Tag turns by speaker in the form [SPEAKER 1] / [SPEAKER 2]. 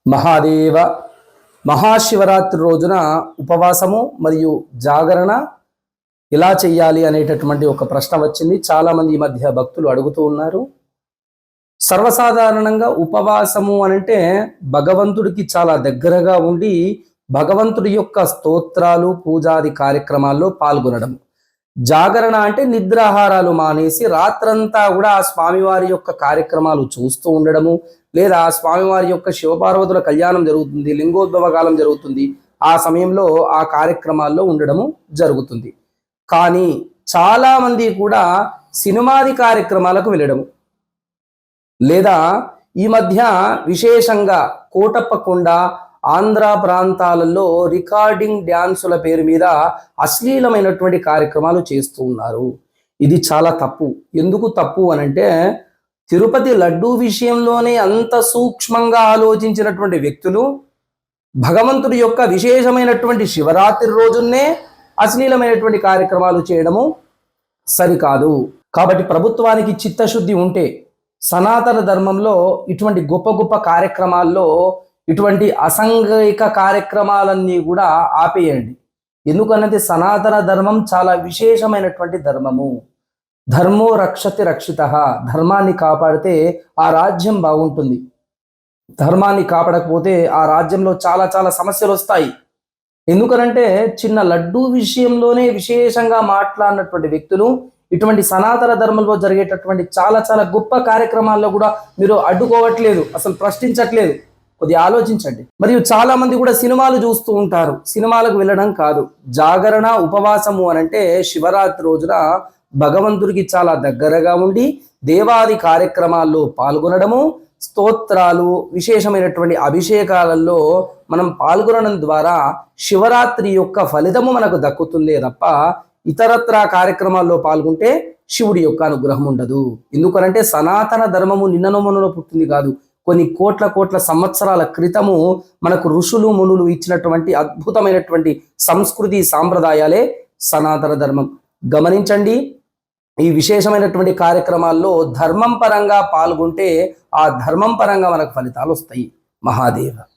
[SPEAKER 1] మహాదేవ మహాశివరాత్రి రోజున ఉపవాసము మరియు జాగరణ ఎలా చెయ్యాలి అనేటటువంటి ఒక ప్రశ్న వచ్చింది. చాలామంది ఈ మధ్య భక్తులు అడుగుతూ ఉన్నారు. సర్వసాధారణంగా ఉపవాసము అనంటే భగవంతుడికి చాలా దగ్గరగా ఉండి భగవంతుడి యొక్క స్తోత్రాలు పూజాది కార్యక్రమాల్లో పాల్గొనడం. జాగరణ అంటే నిద్రాహారాలు మానేసి రాత్రంతా కూడా ఆ స్వామివారి యొక్క కార్యక్రమాలు చూస్తూ ఉండడము, లేదా స్వామివారి యొక్క శివపార్వతుల కళ్యాణం జరుగుతుంది, లింగోద్భవ కాలం జరుగుతుంది, ఆ సమయంలో ఆ కార్యక్రమాల్లో ఉండడము జరుగుతుంది. కానీ చాలామంది కూడా సినిమాది కార్యక్రమాలకు వెళ్ళడము, లేదా ఈ మధ్య విశేషంగా కోటప్పకొండ ఆంధ్ర ప్రాంతాలలో రికార్డింగ్ డ్యాన్సుల పేరు మీద అశ్లీలమైనటువంటి కార్యక్రమాలు చేస్తూ ఉన్నారు. ఇది చాలా తప్పు. ఎందుకు తప్పు అనంటే, తిరుపతి లడ్డూ విషయంలోనే అంత సూక్ష్మంగా ఆలోచించినటువంటి వ్యక్తులు భగవంతుడి యొక్క విశేషమైనటువంటి శివరాత్రి రోజున్నే అశ్లీలమైనటువంటి కార్యక్రమాలు చేయడము సరికాదు. కాబట్టి ప్రభుత్వానికి చిత్తశుద్ధి ఉంటే సనాతన ధర్మంలో ఇటువంటి గొప్ప గొప్ప కార్యక్రమాల్లో ఇటువంటి అసంఘిక కార్యక్రమాలన్నీ కూడా ఆపేయండి. ఎందుకనంటే సనాతన ధర్మం చాలా విశేషమైనటువంటి ధర్మము. ధర్మో రక్షతి రక్షితః. ధర్మాన్ని కాపాడితే ఆ రాజ్యం బాగుంటుంది. ధర్మాన్ని కాపాడకపోతే ఆ రాజ్యంలో చాలా చాలా సమస్యలు వస్తాయి. ఎందుకనంటే చిన్న లడ్డూ విషయంలోనే విశేషంగా మాట్లాడినటువంటి వ్యక్తులు ఇటువంటి సనాతన ధర్మంలో జరిగేటటువంటి చాలా చాలా గొప్ప కార్యక్రమాల్లో కూడా మీరు అడ్డుకోవట్లేదు, అసలు ప్రశ్నించట్లేదు. కొద్దిగా ఆలోచించండి. మరియు చాలా మంది కూడా సినిమాలు చూస్తూ ఉంటారు. సినిమాలకు వెళ్ళడం కాదు. జాగరణ ఉపవాసము అనంటే శివరాత్రి రోజున భగవంతుడికి చాలా దగ్గరగా ఉండి దేవాది కార్యక్రమాల్లో పాల్గొనడము, స్తోత్రాలు విశేషమైనటువంటి అభిషేకాలలో మనం పాల్గొనడం ద్వారా శివరాత్రి యొక్క ఫలితము మనకు దక్కుతుందే తప్ప ఇతరత్రా కార్యక్రమాల్లో పాల్గొంటే శివుడి యొక్క అనుగ్రహం ఉండదు. ఎందుకనంటే సనాతన ధర్మము నిన్ననో మొన్ననో పుట్టింది కాదు. కొన్ని కోట్ల సంవత్సరాల క్రితము మనకు ఋషులు మునులు ఇచ్చినటువంటి అద్భుతమైనటువంటి సంస్కృతి సాంప్రదాయాలే సనాతన ధర్మం. గమనించండి, ఈ విశేషమైనటువంటి కార్యక్రమాల్లో ధర్మం పరంగా పాల్గొంటే ఆ ధర్మం పరంగా మనకు ఫలితాలు వస్తాయి. మహాదేవ.